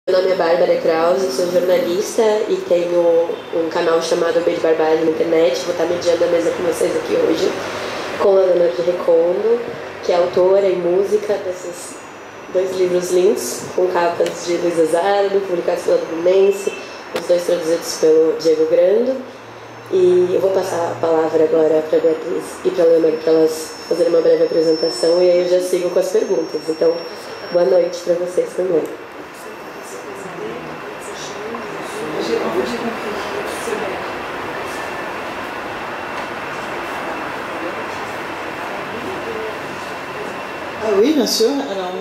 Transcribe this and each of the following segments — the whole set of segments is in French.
Meu nome é Bárbara Krause, sou jornalista e tenho um canal chamado Beijo Barbárie na internet. Vou estar mediando a mesa com vocês aqui hoje com a Leonor de Recondo, que é autora e música desses dois livros lindos, com capas de Luísa Zardo, publicados pela Fluminense, os dois traduzidos pelo Diego Grando. E eu vou passar a palavra agora para a Beatriz e para a Leonor para elas fazerem uma breve apresentação e aí eu já sigo com as perguntas. Então, boa noite para vocês também. Ah oui, bien sûr. Alors,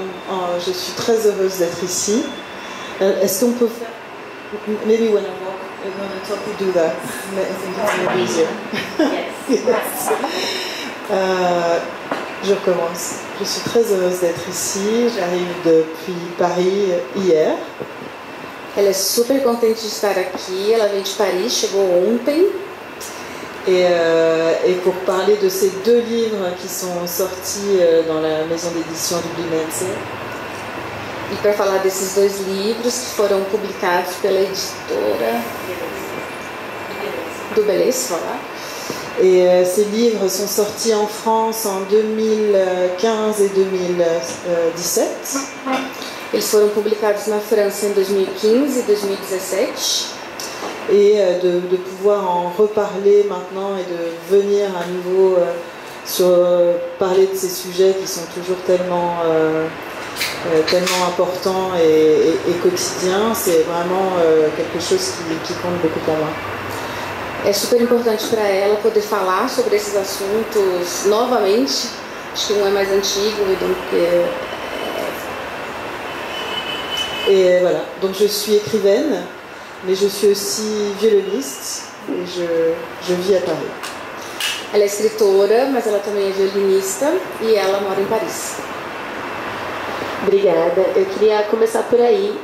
je suis très heureuse d'être ici. Est-ce qu'on peut faire... Maybe when I walk, when I talk, we do that. I think it's more easier. Yes. Je recommence. Je suis très heureuse d'être ici. J'arrive depuis Paris hier. Ela é super contente de estar aqui. Ela veio de Paris, chegou ontem. Et pour parler de ces deux livres qui sont sortis dans la maison d'édition du Blimense. E para falar desses dois livros que foram publicados pela editora do Beleza, voilà. Et ces livres sont sortis en France en 2015 et 2017. Eles foram publicados na França em 2015 e 2017. Et de pouvoir en reparler maintenant et de venir à nouveau parler de ces sujets qui sont toujours tellement importants et quotidiens, c'est vraiment quelque chose qui compte beaucoup pour moi. É super importante para ela poder falar sobre esses assuntos novamente. Acho que um é mais antigo e donc Et voilà, donc je suis écrivaine, mais je suis aussi violoniste et je vis à Paris. Ela é escritora, mas ela também é violinista e ela mora em Paris. Obrigada. Eu queria começar por aí.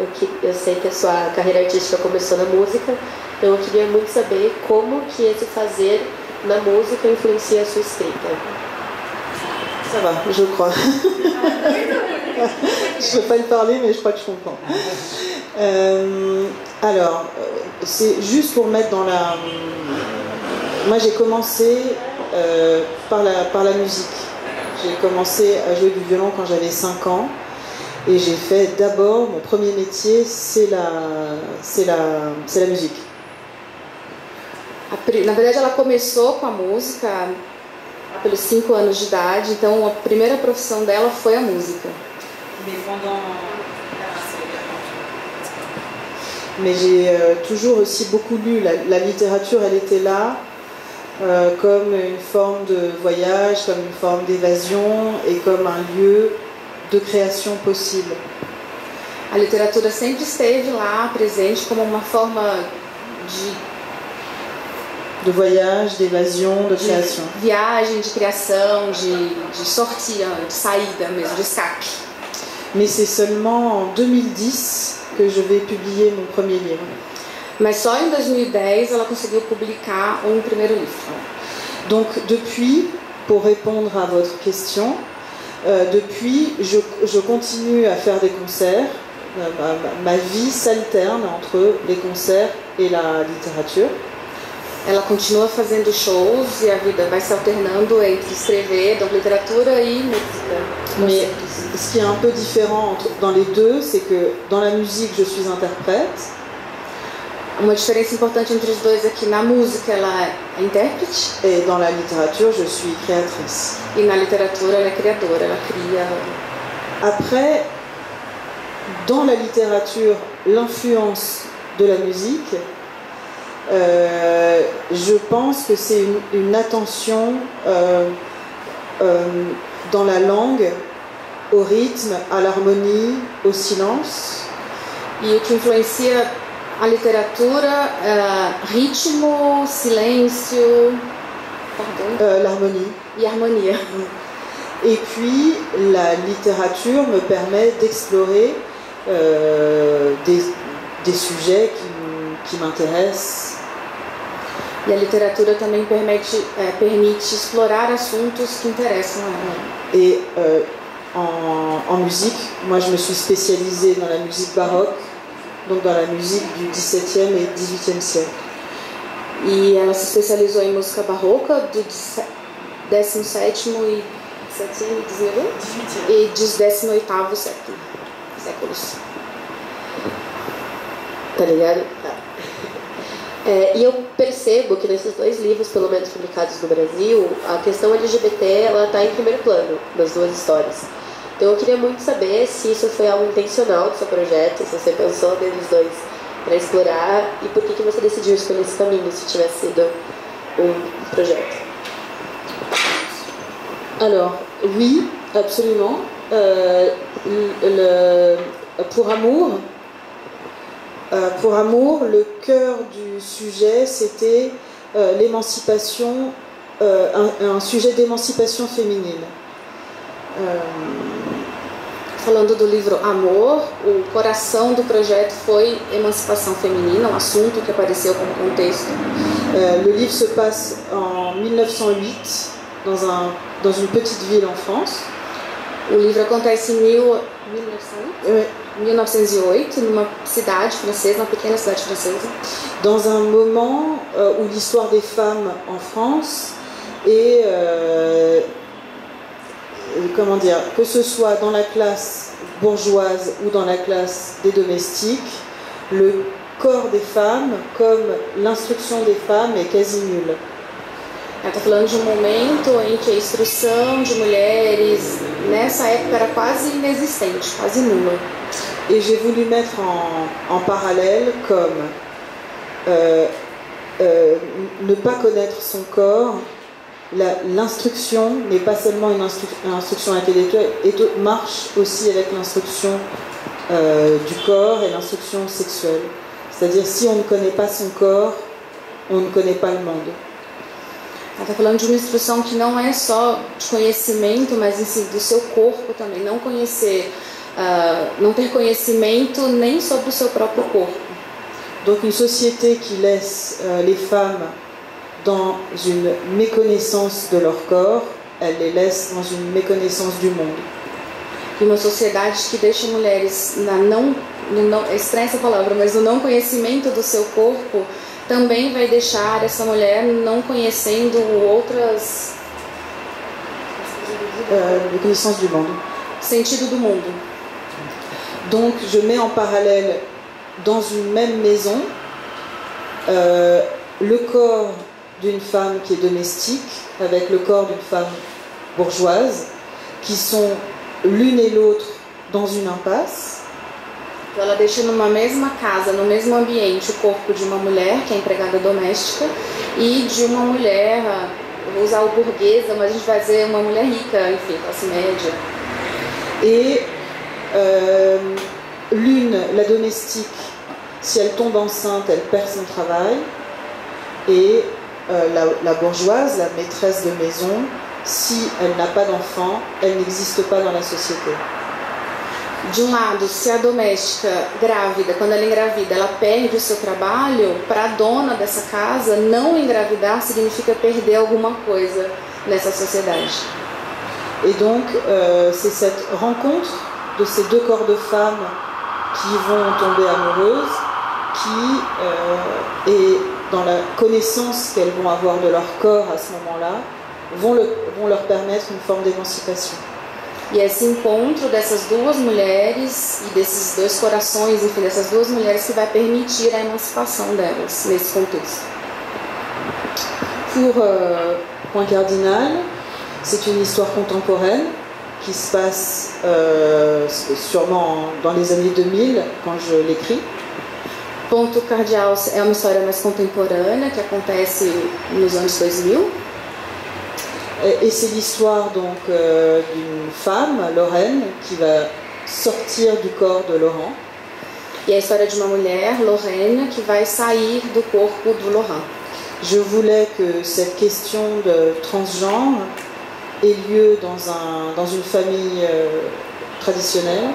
Eu sei que a sua carreira artística começou na música, então eu queria muito saber como que esse fazer na música influencia a sua escrita. Ça va, je crois. Je ne peux pas le parler, mais je crois que je comprends. Alors, c'est juste pour mettre dans la... Moi, j'ai commencé par la musique. J'ai commencé à jouer du violon quand j'avais 5 ans. Et j'ai fait d'abord, mon premier métier, c'est la musique. Na verdade, ela começou com a música pelos 5 anos de idade, então a primeira profissão dela foi a música. Mais j'ai toujours aussi beaucoup lu. La littérature, elle était là comme une forme de voyage, comme une forme d'évasion et comme un lieu de création possible. A literatura sempre esteve lá, presente, como uma forma de voyage, d'évasion, de création. Viagem, de criação, de sortie, de saída mesmo, de escape. Mais c'est seulement en 2010 que je vais publier mon premier livre. Mas só em 2010 ela conseguiu publicar um primeiro livro. Donc depuis, pour répondre à votre question, depuis je continue à faire des concerts. Ma vie s'alterne entre les concerts et la littérature. Ela continua fazendo shows e a vida vai se alternando entre escrever, donc literatura e música. Mais ce qui est un peu différent dans les deux, c'est que dans la musique, je suis interprète. Uma diferença importante entre os dois é que na música ela é intérprete. Et dans la littérature, je suis créatrice. E na literatura ela é criadora, ela cria. Après, dans la littérature, l'influence de la musique, je pense que c'est une attention dans la langue, au rythme, à l'harmonie, au silence. E o que influencia a literatura ritmo, silêncio, l'harmonie. E harmonia. Et puis la littérature me permet d'explorer des sujets qui m'intéressent. E a literatura também permite explorar assuntos que interessam a ela. Et en musique, moi je me suis spécialisée dans la musique baroque, donc dans la musique du XVIIe et XVIIIe siècle. E ela se especializou em música barroca do 17º e 18º séculos. Tá ligado? Tá. E eu percebo que nesses dois livros, pelo menos publicados no Brasil, a questão LGBT ela está em primeiro plano nas duas histórias. Então eu queria muito saber se isso foi algo intencional do seu projeto, se você pensou neles dois para explorar e por que você decidiu escolher esse caminho, se tivesse sido um projeto. Alors, oui, absolument. Pour Amour, le cœur du sujet, c'était l'émancipation, un sujet d'émancipation féminine. Falando do livro Amor, o coração do projeto foi emancipação feminina, um assunto que apareceu como contexto. Le livre se passe en 1908 dans une petite ville en France. O livro acontece em 1908, numa cidade francesa, uma pequena cidade francesa. Dans un moment où l'histoire des femmes en France est, comment dire, que ce soit dans la classe bourgeoise ou dans la classe des domestiques, le corps des femmes, comme l'instruction des femmes, est quasi nulle. Ela está falando de um momento em que a instrução de mulheres nessa época era quase inexistente, quase nula. Et j'ai voulu mettre en parallèle comme ne pas connaître son corps, l'instruction n'est pas seulement une instruction intellectuelle, et marche aussi avec l'instruction du corps et l'instruction sexuelle. C'est-à-dire si on ne connaît pas son corps, on ne connaît pas le monde. Ela está falando de uma instrução que não é só de conhecimento, mas em si do seu corpo também. Não conhecer, não ter conhecimento nem sobre o seu próprio corpo. Donc une société qui laisse les femmes dans une méconnaissance de leur corps, elle les laisse dans une méconnaissance du monde. E uma sociedade que deixa mulheres é estranha essa palavra, mas no não conhecimento do seu corpo, também vai deixar essa mulher não conhecendo outras... connaissance du monde. Sentido do mundo. Donc je mets en parallèle dans une même maison le corps d'une femme qui est domestique avec le corps d'une femme bourgeoise qui sont l'une et l'autre dans une impasse. Ela deixa numa mesma casa, no mesmo ambiente, o corpo de uma mulher, que é empregada doméstica, e de uma mulher, vou usar o burguesa, mas a gente vai dizer uma mulher rica, enfim, classe média. Et l'une, la domestique, si elle tombe enceinte, elle perd son travail, et la bourgeoise, la maîtresse de maison, si elle n'a pas d'enfant, elle n'existe pas dans la société. De um lado, se a doméstica grávida, quando ela engravida, ela perde o seu trabalho, para a dona dessa casa, não engravidar significa perder alguma coisa nessa sociedade. Et donc, c'est cette rencontre de ces deux corps de femmes qui vont tomber amoureuses, qui, et dans la connaissance qu'elles vont avoir de leur corps à ce moment-là, vont leur permettre une forme d'émancipation. E esse encontro dessas duas mulheres e desses dois corações, enfim, dessas duas mulheres que vai permitir a emancipação delas nesse contexto. Pour Point Cardinal, c'est une histoire contemporaine qui se passe sûrement dans les années 2000 quand je l'écris. Ponto Cardial é uma história mais contemporânea que acontece nos anos 2000. Et c'est l'histoire donc d'une femme, Lorraine, qui va sortir du corps de Laurent. E a história de uma mulher, Lorraine, que vai sair do corpo do Laurent. Je voulais que cette question de transgenre ait lieu dans une famille traditionnelle.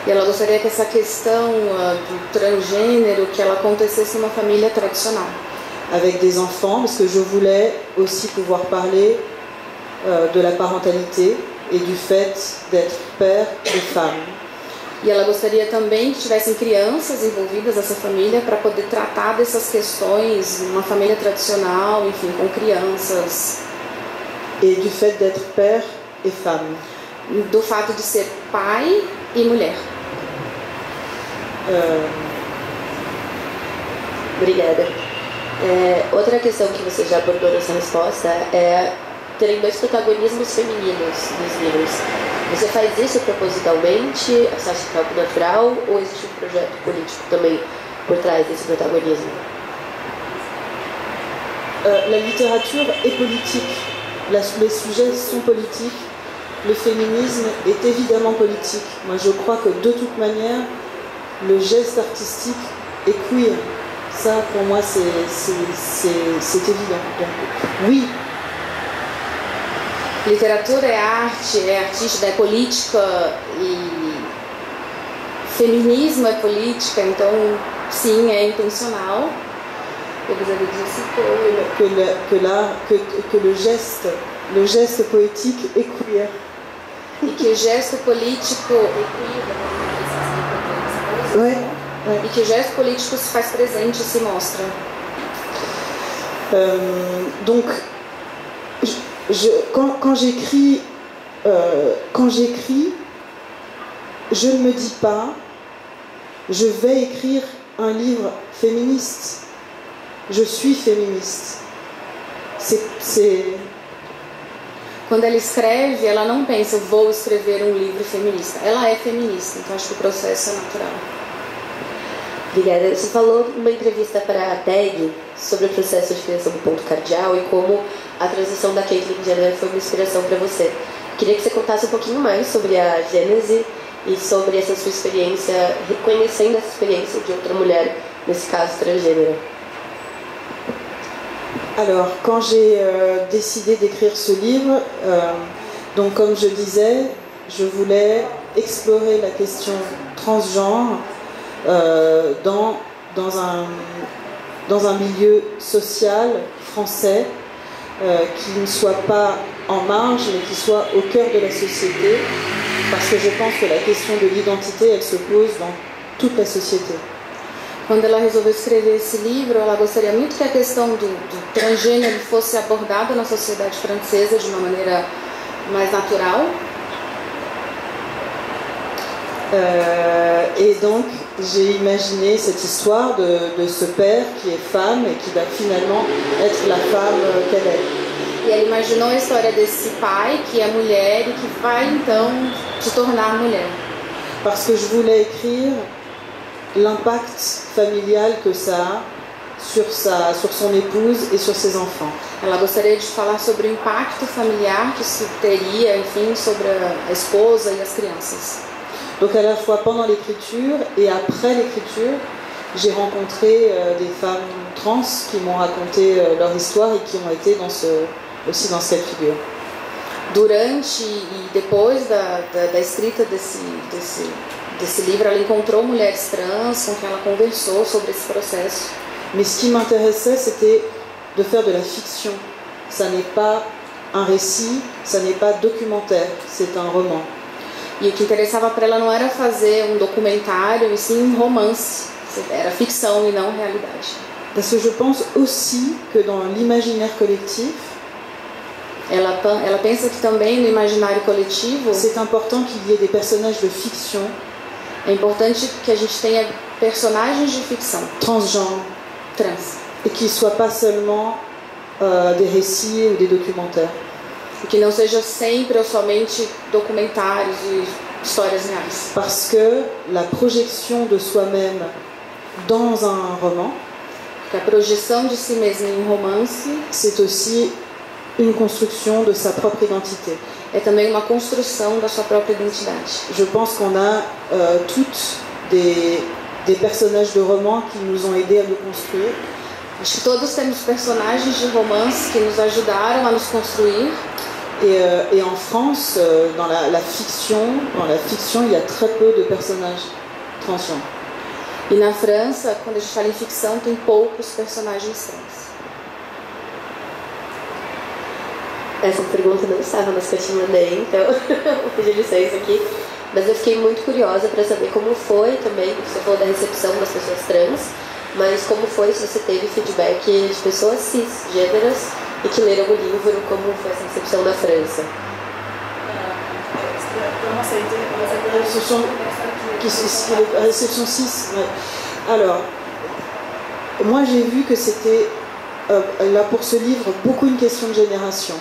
E ela gostaria que essa questão do transgênero que ela acontecesse numa família tradicional. Avec des enfants, parce que je voulais aussi pouvoir parler de la parentalité et du fait d'être père de femme. E ela gostaria também que tivessem crianças envolvidas nessa família para poder tratar dessas questões, uma família tradicional, enfim, com crianças. Et du fait d'être père et femme. Do fato de ser pai e mulher. Obrigada. Outra questão que você já abordou nessa resposta é terem 2 protagonismos femininos nos livros. Você faz isso propositalmente? Você acha que é algo natural? Ou existe um projeto político também por trás desse protagonismo? La littérature est politique. Les sujets sont politiques. Le féminisme est évidemment politique. Moi, je crois que de toute manière, le geste artistique est queer. Ça, pour moi, c'est évident. Donc, oui. Literatura é arte, é artística, é política e feminismo é política, então sim, é intencional. Que le geste poétique est queer. E que o gesto político e que o gesto político se faz presente e se mostra. Donc, quand j'écris, je ne me dis pas, je vais écrire un livre féministe. Je suis féministe. Quando ela escreve, ela não pensa, vou escrever um livro feminista. Ela é feminista, então acho que o processo é natural. Obrigada. Você falou numa entrevista para a TEG sobre o processo de criação do ponto cardeal e como a transição da Caitlyn Jenner foi uma inspiração para você. Queria que você contasse um pouquinho mais sobre a gênese e sobre essa sua experiência, reconhecendo essa experiência de outra mulher, nesse caso transgênero. Alors, quand j'ai décidé d'écrire ce livre, donc comme je disais, je voulais explorer la question transgenre dans un milieu social français qui ne soit pas en marge, mais qui soit au cœur de la société, parce que je pense que la question de l'identité, elle se pose dans toute la société. Quando ela resolveu escrever esse livro, ela gostaria muito que a questão do transgênero fosse abordada na sociedade francesa de uma maneira mais natural. Et donc, j'ai imaginé cette histoire de ce père qui est femme et qui va finalement être la femme qu'elle est. E ela imaginou a história desse pai que é mulher e que vai então se tornar mulher. Parce que je voulais écrire l'impact familial que ça a sur son épouse et sur ses enfants. Ela gostaria de falar sobre o impacto familiar que isso teria, enfim, sobre a esposa e as crianças. Donc à la fois pendant l'écriture et après l'écriture, j'ai rencontré des femmes trans qui m'ont raconté leur histoire et qui ont été aussi dans cette figure. Durante e depois da escrita desse livro, ela encontrou mulheres trans com quem ela conversou sobre esse processo. Mais ce qui m'intéressait, c'était de faire de la fiction. Ça n'est pas un récit, ça n'est pas documentaire, c'est un roman. E o que interessava para ela não era fazer um documentário, e sim um romance. Era ficção e não realidade. Parce que je pense aussi que dans l'imaginaire collectif, ela pensa que também no imaginário coletivo c'est important qu'il y ait des personnages de fiction. É importante que a gente tenha personagens de ficção transgenres, trans, et qui ne soient pas seulement des récits ou des documentaires. E que não seja sempre ou somente documentários e histórias reais. Parce que la projection de soi-même dans un roman, porque a projeção de si mesmo em um romance, c'est aussi une construction de sa propre identité. É também uma construção da sua própria identidade. Je pense qu'on a toutes des personnages de romans qui nous ont aidés à nous construire. Acho que todos temos personagens de romance que nos ajudaram a nos construir. Et en France, dans la fiction, il y a très peu de personnages transgenres. E na França, quando a gente fala em ficção, tem poucos personagens trans. Essa pergunta não estava nas que eu te mandei, então vou pedir licença aqui. Mas eu fiquei muito curiosa para saber como foi também, você falou da recepção das pessoas trans, mas como foi, se você teve feedback de pessoas cisgêneras e que leram o livro, como foi essa recepção na França? La réception 6. Ouais. Alors, moi j'ai vu que c'était, là pour ce livre, beaucoup une question de génération,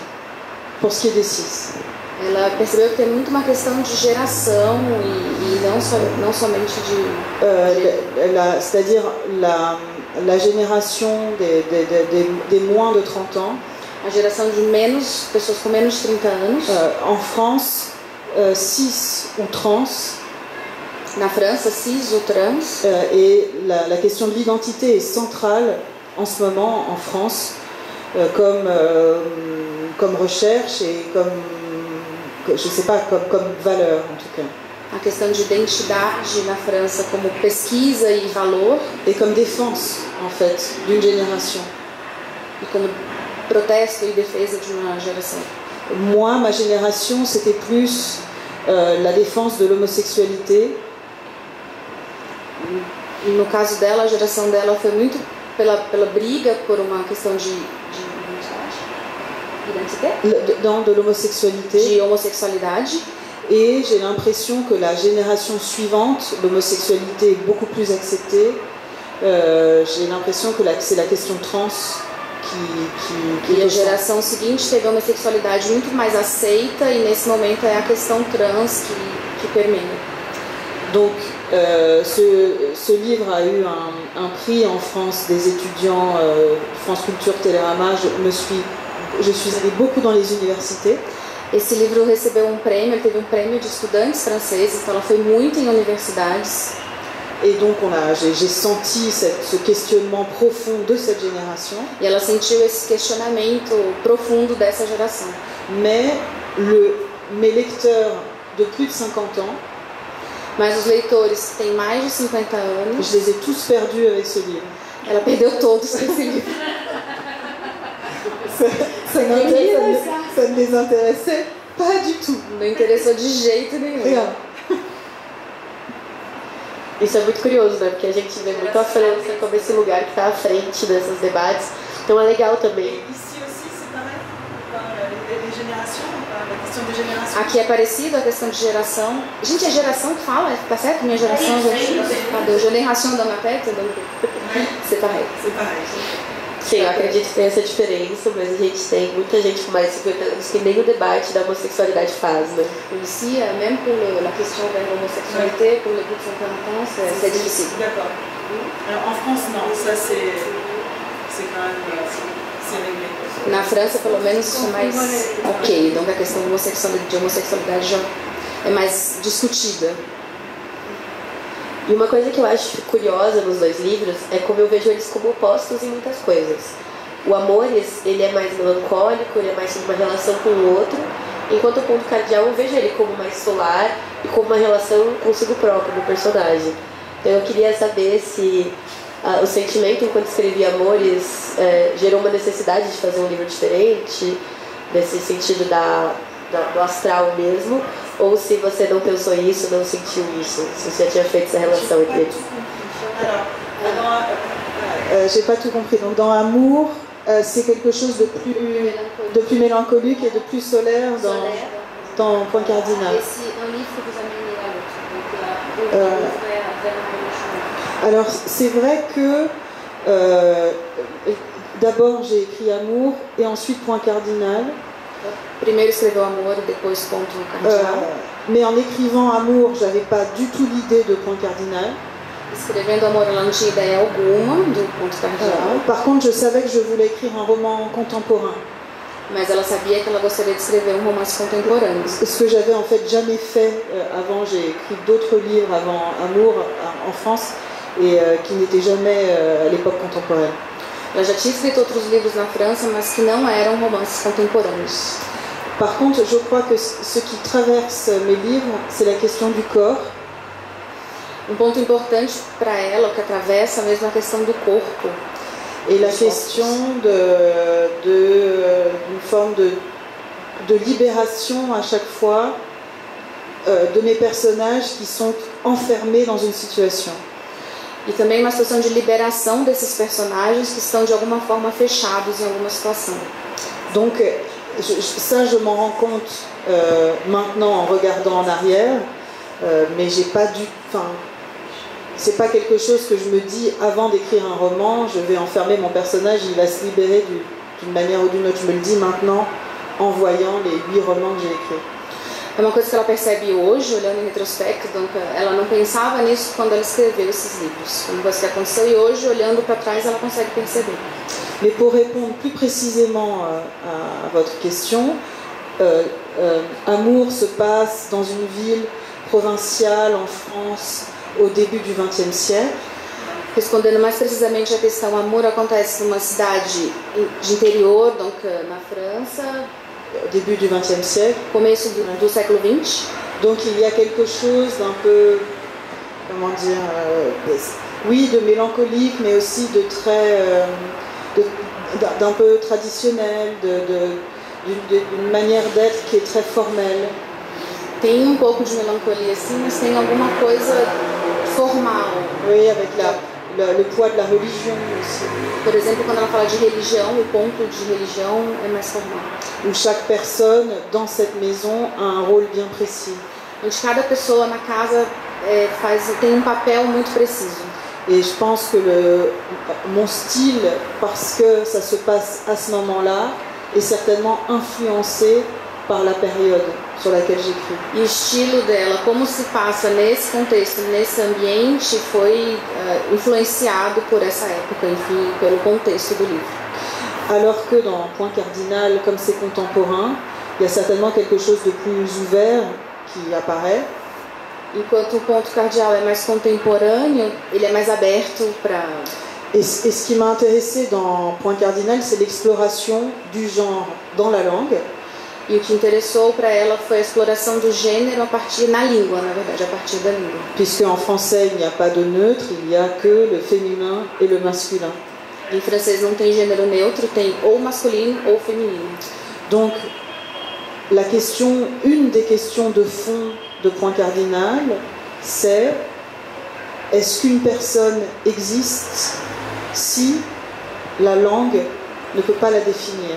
pour ce qui est des cis. Ela percebeu que tem muito uma questão de geração e não somente de... C'est-à-dire la génération des moins de 30 ans. A geração de pessoas com menos de 30 anos. En France, cis ou trans. Na França, cis ou trans. Et la question de l'identité est centrale en ce moment en France, comme recherche et comme, je sais pas, comme valeur en tout cas. A questão de identidade na França como pesquisa e valor. Et comme défense, en fait, d'une génération. E como protesto e defesa de uma geração. Moi, ma génération, c'était plus la défense de l'homosexualité. No caso dela, a geração dela foi muito pela briga por uma questão de de l'homosexualité. De homossexualidade. Et j'ai l'impression que la génération suivante, l'homosexualité est beaucoup plus acceptée. J'ai l'impression que c'est la question trans E a geração seguinte teve a homossexualidade muito mais aceita e nesse momento é a questão trans que permeia. Donc, ce livre a eu un prix en France des étudiants France Culture Télérama. Je suis allée beaucoup dans les universités. Esse livro recebeu prêmio, ele teve prêmio de estudantes franceses, então ela foi muito em universidades. Et donc j'ai senti ce questionnement profond de cette génération. E ela sentiu esse questionamento profundo dessa geração. Mais mes lecteurs de plus de 50 ans, mas os leitores que têm mais de 50 anos, je les ai tous perdus avec ce livre. Ela perdeu todos com esse livro. Ça ne les intéressait pas du tout. Não interessou de jeito nenhum. Rien. Isso é muito curioso, né? Porque a gente vê muito a França como esse lugar que está à frente desses debates. Então é legal também. Aqui é parecido a questão de geração. Gente, é geração que fala, tá certo? Minha geração, cadê? Génération dans ma tête, donc c'est pareil. Sim, eu acredito que tem essa diferença, mas a gente tem muita gente com mais de 50 anos que nem o debate da homossexualidade faz, né? Ici, même pour la question de l'homosexualité, pour les plus de 50 ans, c'est difficile. D'accord. Alors en France, non, ça c'est quand même c'est réglé. Na França, pelo menos, isso é mais ok. Donc a questão de homossexualidade já é mais discutida. E uma coisa que eu acho curiosa nos dois livros é como eu vejo eles como opostos em muitas coisas. O Amores, ele é mais melancólico, ele é mais sobre uma relação com o outro, enquanto o Ponto Cardeal eu vejo ele como mais solar e como uma relação consigo próprio do personagem. Então eu queria saber se o sentimento enquanto escrevi Amores gerou uma necessidade de fazer um livro diferente, nesse sentido do astral mesmo, ou se você não pensou isso, não sentiu isso, se você já tinha feito essa relação entre eles. J'ai pas tout compris. Donc dans Amour, c'est quelque chose de plus mélancolique et de plus solaire dans Point Cardinal. Alors c'est vrai que d'abord j'ai écrit Amour et ensuite Point Cardinal. Primeiro escreveu Amor e depois Ponto Cardinal. Mais en écrivant Amour, j'avais pas du tout l'idée de Point Cardinal. Escrevendo Amor, ela não tinha ideia alguma do Ponto Cardinal. Par contre, je savais que je voulais écrire un roman contemporain. Mas ela sabia que ela gostaria de escrever romance contemporâneo. Ce que j'avais en fait jamais fait avant. J'ai écrit d'autres livres avant Amour en France et qui n'étaient jamais à l'époque contemporaine. Ela já tinha escrito outros livros na França, mas que não eram romances contemporâneos. Par contre, je crois que ce qui traverse mes livres, c'est la question du corps. Ponto importante para ela, que atravessa mesmo a questão do corpo. Et la question d'une forme de libération à chaque fois de mes personnages qui sont enfermés dans une situation. E também uma situação de liberação desses personagens que estão de alguma forma fechados em alguma situação. Donc ça je m'en rends compte maintenant en regardant en arrière, mais j'ai pas dû, c'est pas quelque chose que je me dis avant d'écrire un roman, je vais enfermer mon personnage, il va se libérer d'une manière ou d'une autre. Je me le dis maintenant en voyant les 8 romans que j'ai écrits. É uma coisa que ela percebe hoje, olhando em retrospecto, donc ela não pensava nisso quando ela escreveu esses livros. Uma coisa que aconteceu e hoje, olhando para trás, ela consegue perceber. Mais pour répondre plus précisément à votre question, Amour se passe dans une ville provinciale en France au début du XXe siècle. Respondendo mais precisamente à questão, Amour acontece numa cidade de interior, donc na França, au début du XXe siècle. Começo do século XX. Donc il y a quelque chose d'un peu, comment dire, oui, de mélancolique, mais aussi de très, d'un peu traditionnel, d'une manière d'être qui est très formelle. Tem pouco de melancolia assim, mas tem alguma coisa formal. Oui, avec le poids de la religion aussi. Por exemplo, quando ela fala de religião, o ponto de religião é mais formal. Où chaque personne dans cette maison a un rôle bien précis. Onde cada pessoa na casa tem papel muito preciso. Et je pense que mon style, parce que ça se passe à ce moment-là, est certainement influencé par la période sur laquelle j'écris. E o estilo dela, como se passa nesse contexto, nesse ambiente, foi influenciado por essa época, enfim, pelo contexto do livro. Alors que dans Point Cardinal, comme c'est contemporain, il y a certainement quelque chose de plus ouvert qui apparaît. Enquanto o ponto cardeal é mais contemporâneo, ele é mais aberto para... Et ce qui m'a intéressé dans Point Cardinal, c'est l'exploration du genre dans la langue. E o que interessou para ela foi a exploração do gênero na língua, na verdade, a partir da língua. Puisque en français, il n'y a pas de neutre, il n'y a que le féminin et le masculin. Em francês não tem gênero neutro, tem ou masculino ou feminino. Donc, une des questions de fond de Point Cardinal, c'est est-ce qu'une personne existe si la langue ne peut pas la définir?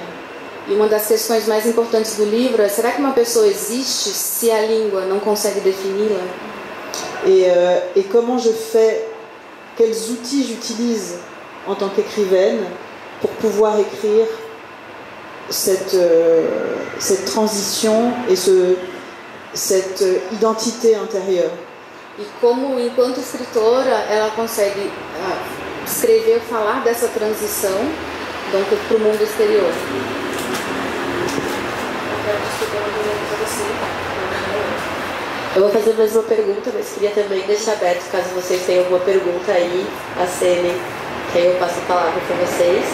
E uma das questões mais importantes do livro é: será que uma pessoa existe se a língua não consegue defini-la? Et comment je fais, quels outils j'utilise en tant qu'écrivaine pour pouvoir écrire cette transition et cette identité intérieure. E como, enquanto escritora, ela consegue escrever, falar dessa transição para o mundo exterior. Eu vou fazer mais uma pergunta, mas queria também deixar aberto, caso vocês tenham alguma pergunta aí, a Sene, que aí eu passo a palavra para vocês.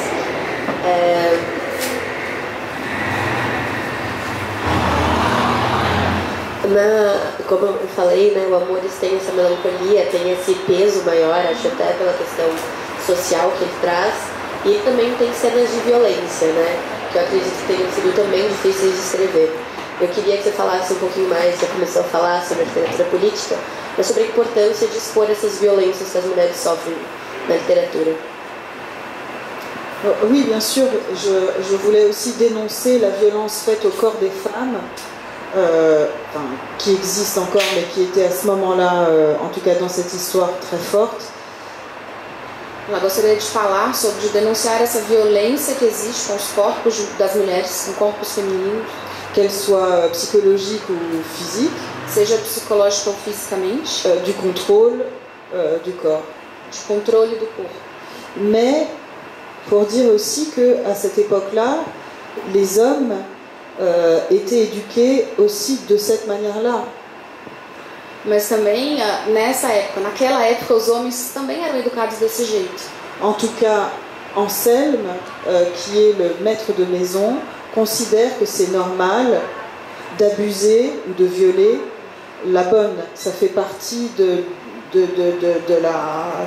Como eu falei, né, o Amores tem essa melancolia, tem esse peso maior, acho até pela questão social que ele traz, e também tem cenas de violência, né, que eu acredito que tenham sido também difíceis de escrever. Eu queria que você falasse um pouquinho mais, já começou a falar sobre a literatura política, mas sobre a importância de expor essas violências que as mulheres sofrem na littérature. Oui, bien sûr, je voulais aussi dénoncer la violence faite au corps des femmes, qui existe encore, mais qui était à ce moment-là, en tout cas dans cette histoire, très forte. Ela gostaria de falar sobre, de denunciar essa violência que existe com os corpos das mulheres, com corpos femininos. Qu'elle soit psychologique ou physique. Seja psicológica ou fisicamente. Du contrôle du corps. Du contrôle do corpo. Mais pour dire aussi qu'à cette époque-là, les hommes étaient éduqués aussi de cette manière-là. Mas também, nessa época, naquela época, os homens também eram educados desse jeito. En tout cas, Anselme, qui est le maître de maison, considère que c'est normal d'abuser ou de violer la bonne. Ça fait partie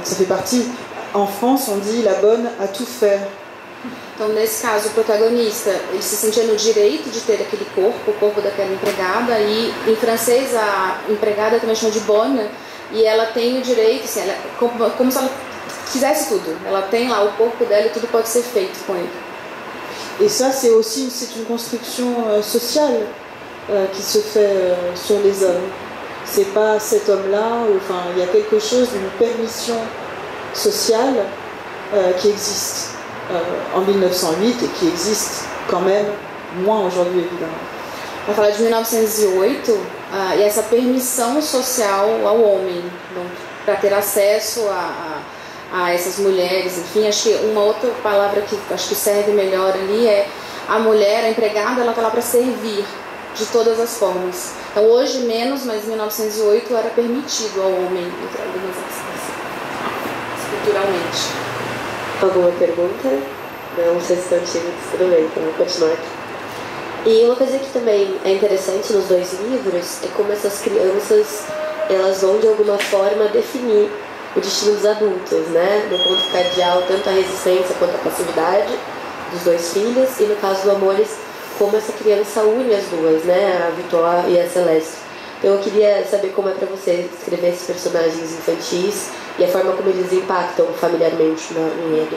ça fait partie. En France, on dit la bonne à tout faire. Então, nesse caso, o protagonista, ele se sentia no direito de ter aquele corpo, o corpo daquela empregada, e em francês a empregada também chama de bonne, e ela tem o direito, assim, ela, como se ela quisesse tudo. Ela tem lá o corpo dela e tudo pode ser feito com ele. Et ça, c'est aussi une construction sociale qui se fait sur les hommes. C'est pas cet homme-là, enfin, il y a quelque chose d'une permission sociale qui existe en 1908 et qui existe quand même moins aujourd'hui, évidemment. Vai falar de 1908 e essa permissão social ao homem, para ter acesso a essas mulheres, enfim, acho que uma outra palavra que acho que serve melhor ali é a mulher, a empregada, ela está lá para servir de todas as formas. Então hoje menos, mas em 1908 era permitido ao homem entre algumas ações, culturalmente. Alguma pergunta? Não, vocês estão tímidos, tudo bem, então vou continuar aqui. E uma coisa que também é interessante nos dois livros é como essas crianças, elas vão de alguma forma definir o destino dos adultos, né? No ponto cardeal, tanto a resistência quanto a passividade dos dois filhos, e no caso do Amores, como essa criança une as duas, né? A Vitória e a Celeste. Então eu queria saber como é para você escrever esses personagens infantis e a forma como eles impactam familiarmente no enredo.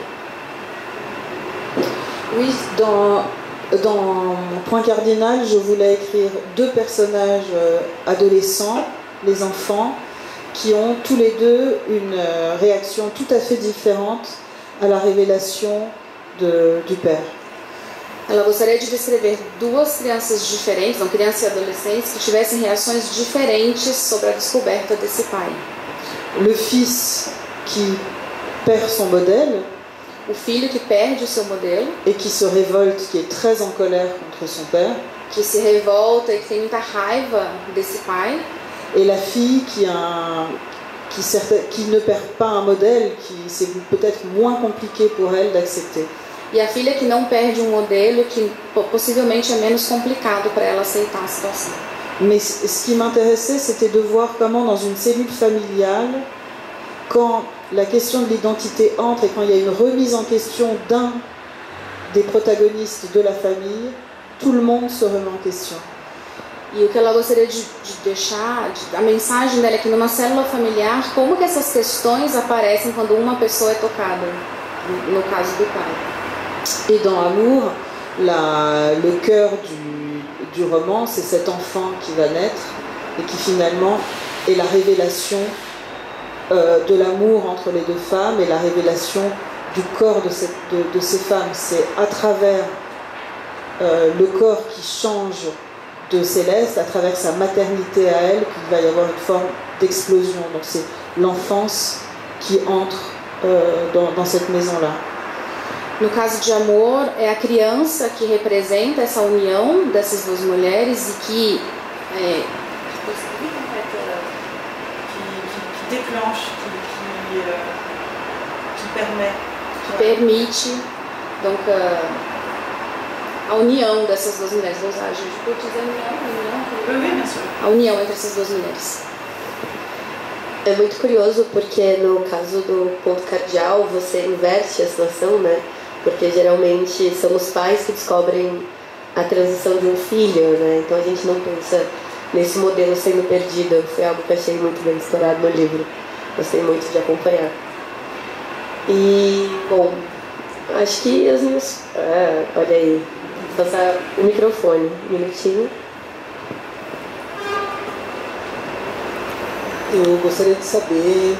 Oui, dans Point Cardinal, je voulais écrire deux personnages adolescents, les enfants, qui ont tous les deux une réaction tout à fait différente à la révélation du père. Ela gostaria de descrever duas crianças diferentes, não, crianças e adolescentes, que tivessem reações diferentes sobre a descoberta desse pai. Le fils qui perd son modèle, o filho que perde o seu modelo et qui se révolte, qui est très en colère contre son père, que se revolta e que tem muita raiva desse pai, et la fille qui ne perd pas un modèle, qui c'est peut-être moins compliqué pour elle d'accepter. E a filha que não perde um modelo, que possivelmente é menos complicado para ela aceitar a situação. Mais ce qui m'intéressait, c'était de voir comment dans une cellule familiale, quand la question de l'identité entre et quand il y a une remise en question d'un des protagonistes de la famille, tout le monde se remet en question. E o que ela gostaria de deixar, a mensagem dela é que numa célula familiar, como que essas questões aparecem quando uma pessoa é tocada, no caso do pai. Et dans Amour, le cœur du roman, c'est cet enfant qui va naître et qui finalement est la révélation de l'amour entre les deux femmes et la révélation du corps de ces femmes. C'est à travers le corps qui change de Céleste, à travers sa maternité à elle, qu'il va y avoir une forme d'explosion. Donc c'est l'enfance qui entre dans cette maison-là. No caso de Amor, é a criança que representa essa união dessas duas mulheres e que déclenche, qui permet. Que permite donc, a união dessas duas mulheres. Vou usar a gente por dizer a união entre essas duas mulheres. É muito curioso porque no caso do ponto cardeal você inverte a situação, né? Porque geralmente são os pais que descobrem a transição de um filho, né? Então a gente não pensa nesse modelo sendo perdido. Foi algo que eu achei muito bem explorado no livro. Gostei muito de acompanhar. E, bom, acho que as minhas... olha aí, vou passar o microfone, um minutinho. Eu gostaria de saber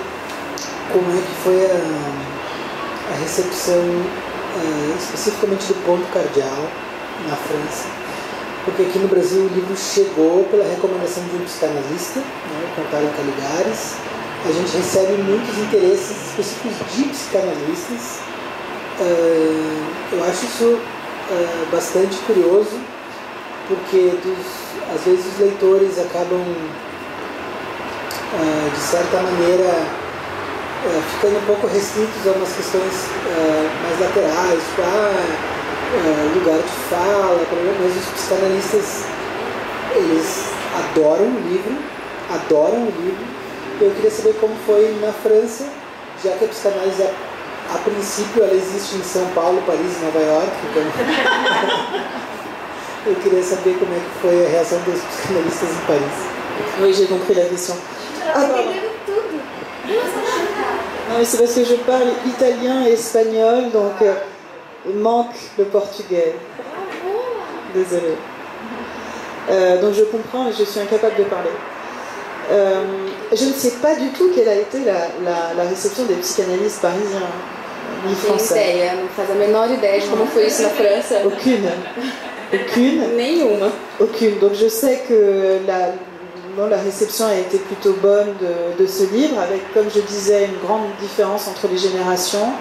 como é que foi a recepção especificamente do ponto cardeal na França, porque aqui no Brasil o livro chegou pela recomendação de um psicanalista, né, Contário Caligares. A gente recebe muitos interesses específicos de psicanalistas. Eu acho isso bastante curioso, porque às vezes os leitores acabam de certa maneira ficando um pouco restritos a umas questões mais laterais, tipo lugar de fala, mas os psicanalistas eles adoram o livro. Eu queria saber como foi na França, já que a psicanálise A princípio ela existe em São Paulo, Paris e Nova York, então eu queria saber como é que foi a reação dos psicanalistas em Paris. Oui, j'ai compris la question. Ah, pardon. Non, mais c'est parce que je parle italien et espagnol, donc il manque le portugais. Désolée. Donc je comprends, mais je suis incapable de parler. Je ne sais pas du tout quelle a été la réception des psychanalystes parisiens, ni français. Ideia, não faz a menor ideia de como foi isso na França. Aucune. Aucune. Nenhuma. Aucune. Donc je sais que la réception a été plutôt bonne de ce livre, avec, comme je disais, une grande différence entre les générations.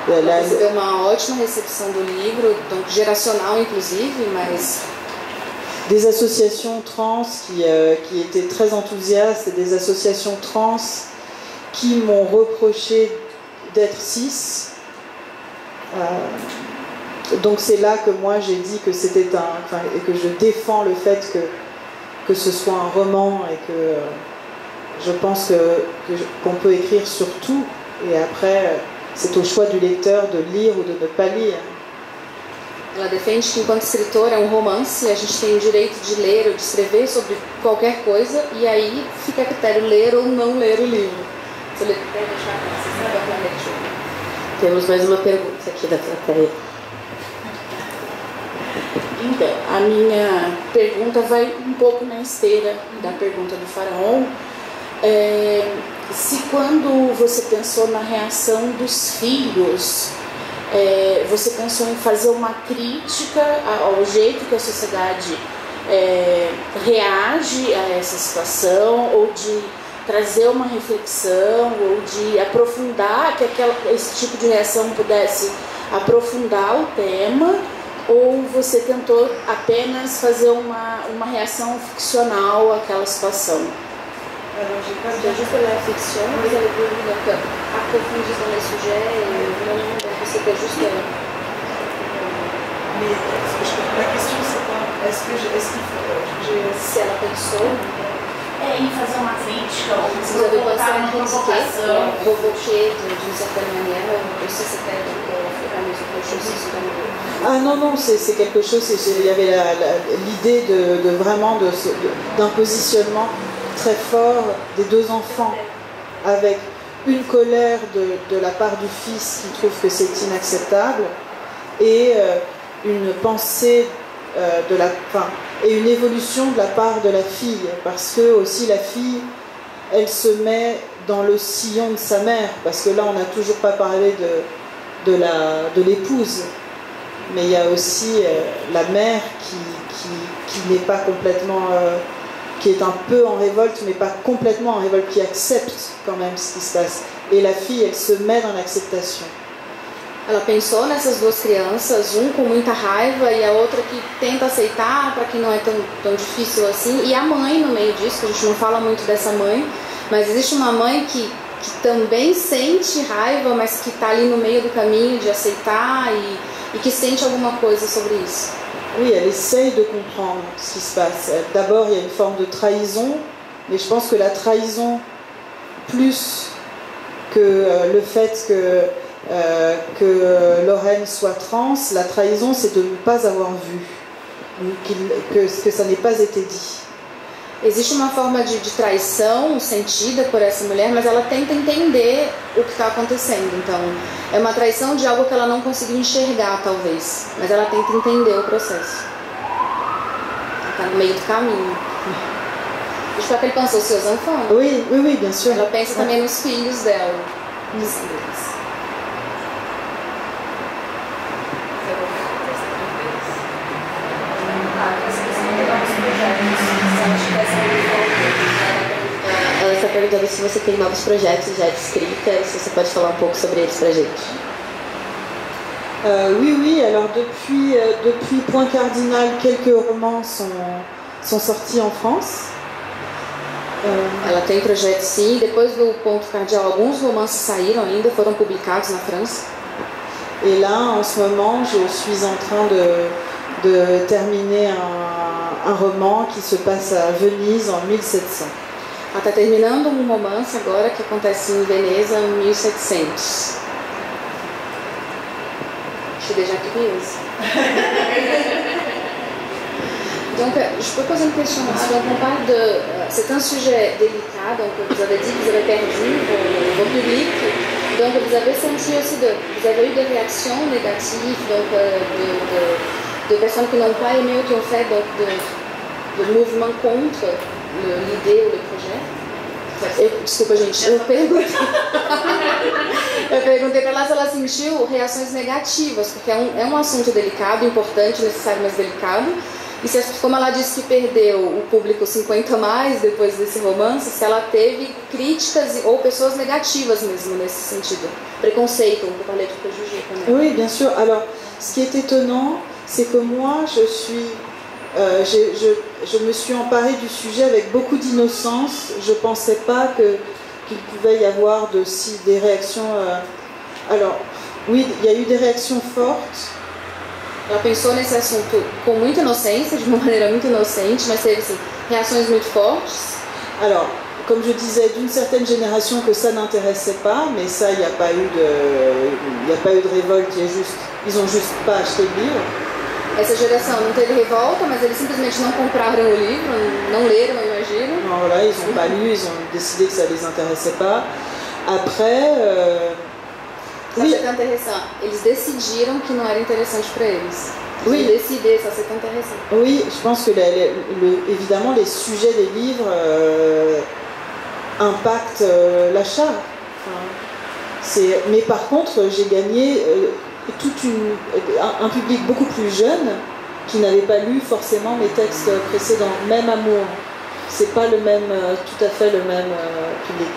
Recebeu uma ótima recepção do livro, donc geracional inclusive, mas des associations trans qui étaient très enthousiastes, et des associations trans qui m'ont reproché d'être cis. Donc c'est là que moi j'ai dit que c'était et que je défends le fait que ce soit un roman, et que je pense qu'on peut écrire sur tout, et après c'est au choix du lecteur de lire ou de ne pas lire. Ela defende que enquanto escritor é um romance, a gente tem o direito de ler ou de escrever sobre qualquer coisa, e aí fica a critério ler ou não ler o livro. Se eu ler, deixar para leitura. Temos mais uma pergunta aqui da plateia. Então, a minha pergunta vai um pouco na esteira da pergunta do Faraon. Se quando você pensou na reação dos filhos, você pensou em fazer uma crítica ao jeito que a sociedade reage a essa situação, ou de trazer uma reflexão, ou de aprofundar, que esse tipo de reação pudesse aprofundar o tema, ou você tentou apenas fazer uma reação ficcional àquela situação? Juste la fiction, vous avez voulu donc approfondir dans les sujets, et donc c'était juste. Mais la question c'est quoi? Est-ce qu'il faut... Se ela pensou em fazer uma crítica ou vous avez pensé provocar à uma critiquer, provocação. provoquer d'une certaine manière, ou si c'était au fur et à mesure que les choses se sont déroulées? Ah non, c'est quelque chose, il y avait l'idée d'un positionnement très fort des deux enfants, avec une colère de la part du fils qui trouve que c'est inacceptable, et une pensée et une évolution de la part de la fille, parce que aussi la fille, elle se met dans le sillon de sa mère, parce que là on n'a toujours pas parlé de l'épouse, mais il y a aussi la mère qui n'est pas complètement, qui est un peu en révolte, mais pas complètement en révolte, qui accepte quand même ce qui se passe, et la fille, elle se met dans l'acceptation. Ela pensou nessas duas crianças, com muita raiva e a outra que tenta aceitar, para que não é tão difícil assim, e a mãe no meio disso, que a gente não fala muito dessa mãe, mas existe uma mãe que também sente raiva, mas que está ali no meio do caminho de aceitar e que sente alguma coisa sobre isso. Oui, elle essaye de comprendre ce qui se passe. D'abord, il y a une forme de trahison, mais je pense que la trahison, plus que le fait que Lorraine soit trans, la trahison, c'est de ne pas avoir vu, que ça n'ait pas été dit. Existe uma forma de traição sentida por essa mulher, mas ela tenta entender o que está acontecendo. Então, é uma traição de algo que ela não conseguiu enxergar, talvez. Mas ela tenta entender o processo. Está no meio do caminho. Je crois qu'elle pense aussi aux enfants. Oui, bien sûr. Ela pensa também nos filhos dela. Ela está perguntando se você tem novos projetos já de escrita, se você pode falar um pouco sobre eles pra gente. Oui, alors depuis Point Cardinal, quelques romans sont sortis en France. Ela tem projeto sim, depois do Ponto Cardial alguns romances saíram ainda, foram publicados na França. Et là, en ce moment, je suis en train de terminer un roman qui se passe à Venise en 1700. Ela está terminando um romance agora que acontece em Veneza em 1700. Je suis déjà curieuse. Donc, je peux poser une question. Donc, on parle de... c'est un sujet délicat, donc vous avez dit que vous avez perdu vos publics. Donc, vous avez senti aussi vous avez eu des réactions négatives donc, de personnes qui n'ont pas aimé ou qui ont fait donc, de mouvements contre l'idée ou le projet. Desculpa, gente, eu perguntei para ela se ela sentiu reações negativas, porque é um assunto delicado, importante, necessário, mas delicado. E se, como ela disse que perdeu o público 50 mais depois desse romance, se ela teve críticas ou pessoas negativas mesmo nesse sentido. Preconceito, on peut parler de préjugés quand même. Oui, bien sûr. Alors, ce qui est étonnant, c'est que moi, je me suis emparée du sujet avec beaucoup d'innocence. Je ne pensais pas qu'il pouvait y avoir des réactions... Alors, oui, il y a eu des réactions fortes. Ela pensou nesse assunto com muita inocência, de uma maneira muito inocente, mas teve assim, reações muito fortes. Alors, comme je disais, d'une certaine génération que ça n'intéressait pas, mais ça, il n'y a pas eu de révolte, ils n'ont juste pas acheté le livre. Essa geração não teve revolta, mas eles simplesmente não compraram o livro, não leram, eu imagino. Non, voilà, ils n'ont pas lu, ils ont décidé que ça ne les intéressait pas. Après... Oui. C'est intéressant. Eles decidiram que não era interessante para eles. Oui. Décider, ça c'est intéressant. Oui, je pense que évidemment les sujets des livres impactent l'achat. Mais par contre, j'ai gagné un public beaucoup plus jeune qui n'avait pas lu forcément mes textes précédents. Même Amour, c'est pas tout à fait le même public.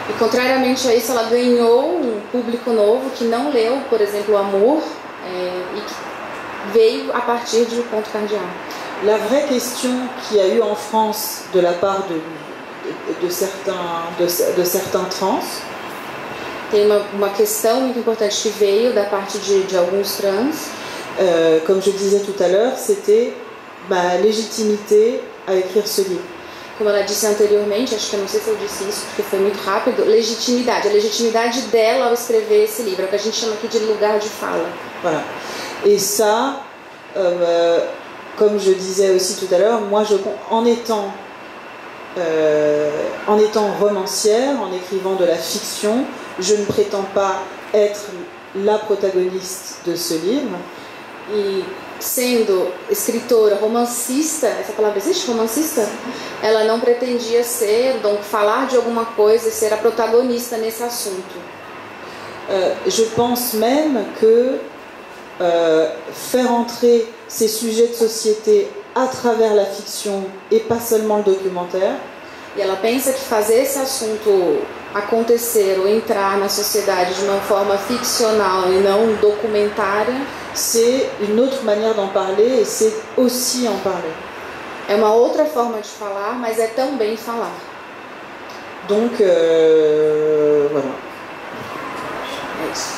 E contrariamente a isso, ela ganhou um público novo que não leu, por exemplo, o Amor, e que veio a partir de O Ponto Cardeal. La vraie question qu'il y a eu en France de la part de certains trans. Tem uma questão muito importante que veio da parte de alguns trans. Comme je disais tout à l'heure, c'était ma légitimité à écrire ce livre. Como ela disse anteriormente, acho que eu não sei se eu disse isso porque foi muito rápido, legitimidade, a legitimidade dela ao escrever esse livro, é o que a gente chama aqui de lugar de fala. Voilà. Et ça, comme je disais aussi tout à l'heure, moi, en étant romancière, en écrivant de la fiction, je ne prétends pas être la protagoniste de ce livre. E sendo escritora, romancista, essa palavra existe? Romancista? Ela não pretendia ser, donc falar de alguma coisa e ser a protagonista nesse assunto. Je pense même que faire entrer ces sujets de société à travers la fiction et pas seulement le documentaire. E ela pensa que fazer esse assunto acontecer ou entrar na sociedade de uma forma ficcional e não documentária, c'est une autre manière d'en parler et c'est aussi en parler. É uma outra forma de falar, mas é também falar. Donc, voilà. É isso.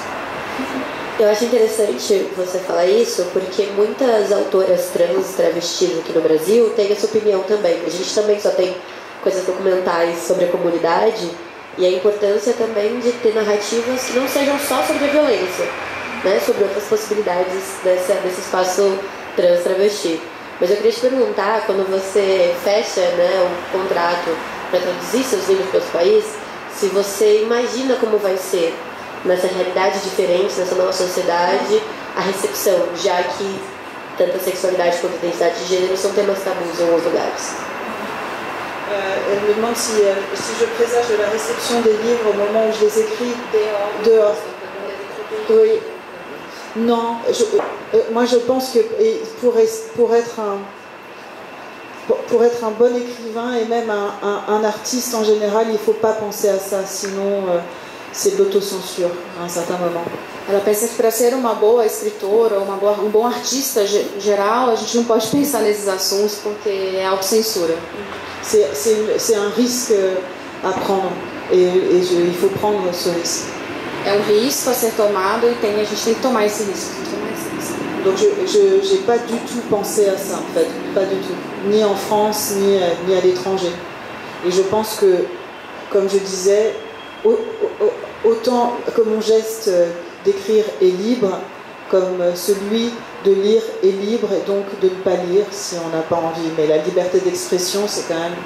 Eu acho interessante você falar isso, porque muitas autoras trans, travestis aqui no Brasil têm essa opinião também. A gente também só tem coisas documentais sobre a comunidade e a importância também de ter narrativas que não sejam só sobre a violência, né, sobre outras possibilidades desse espaço trans-travesti. Mas eu queria te perguntar, quando você fecha, né, o contrato para traduzir seus livros para outro país, se você imagina como vai ser nessa realidade diferente, nessa nova sociedade, a recepção, já que tanto a sexualidade quanto a identidade de gênero são temas tabus em alguns lugares. Elle me demande si je présage de la réception des livres au moment où je les écris dehors. Oui. Non, moi je pense que pour être un bon écrivain et même un artiste en général, il ne faut pas penser à ça, sinon c'est de l'autocensure à un certain moment. Ela pensa que para ser uma boa escritora, um bom artista geral, a gente não pode pensar nesses assuntos porque é autocensura. C'est un risque à prendre et il faut prendre ce risque. É um risco a ser tomado e a gente tem que tomar esse risco. Donc je n'ai pas du tout pensé à ça en fait, pas du tout, ni en France ni à l'étranger. Et je pense que, comme je disais, autant que mon geste d'écrire est libre, comme celui de lire est libre et donc de ne pas lire si on n'a pas envie. Mais la liberté d'expression, c'est quand même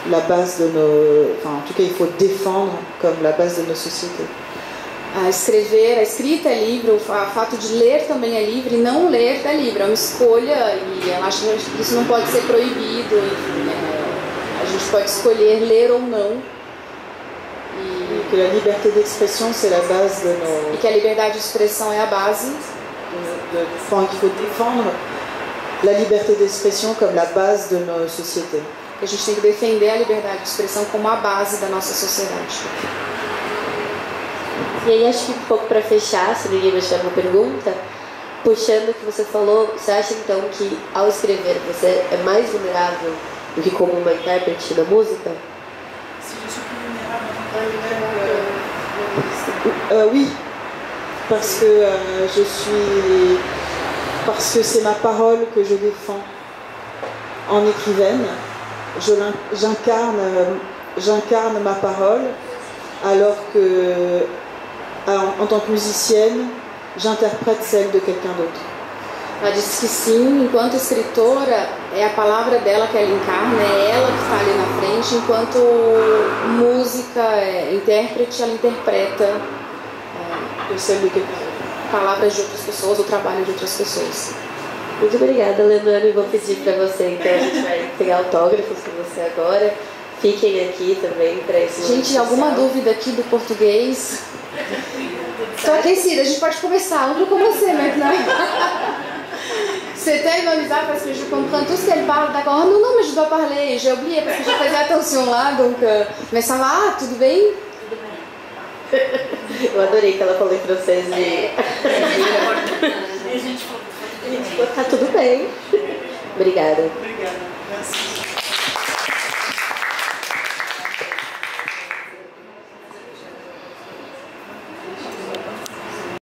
la base de nos... Enfin, en tout cas, il faut défendre comme la base de nos sociétés. A escrita é livre, o fato de ler também é livre, e não ler é livre, é uma escolha, e eu acho que isso não pode ser proibido, enfim, a gente pode escolher ler ou não. E que a liberdade de expressão c'est la base de nos... E que a liberdade de expressão é a base. Enfin, qu'il faut défendre la liberté d'expression comme la base de nos sociétés. A gente tem que defender a liberdade de expressão como a base da nossa sociedade. E aí acho que um pouco para fechar, se ninguém vai tiver uma pergunta, puxando o que você falou, você acha então que ao escrever você é mais vulnerável do que como uma intérprete da música? Oui, parce que parce que c'est ma parole que je défends en écrivaine. J'incarne ma parole, alors que en tant que musicienne, j'interprète celle de quelqu'un d'autre. Ela disse que sim, enquanto escritora, é a palavra dela que ela encarna, é ela que está ali na frente, enquanto música, intérprete, ela interpreta palavras de outras pessoas, o trabalho de outras pessoas. Muito obrigada, Leonardo. Eu vou pedir para você, então, a gente vai pegar autógrafos com você agora. Fiquem aqui também para esse momento. Gente, alguma dúvida aqui do português? Estou aquecida, a gente pode começar. On peut commencer maintenant. C'était bizarre parce que je comprends tout ce qu'elle parle, d'accord? Oh, non, mais je dois parler, j'ai oublié parce que je faisais attention lá, donc... Mais ça va, tudo bem? Eu adorei que ela falou em francês e... Tá tudo bem. Obrigada. Obrigada.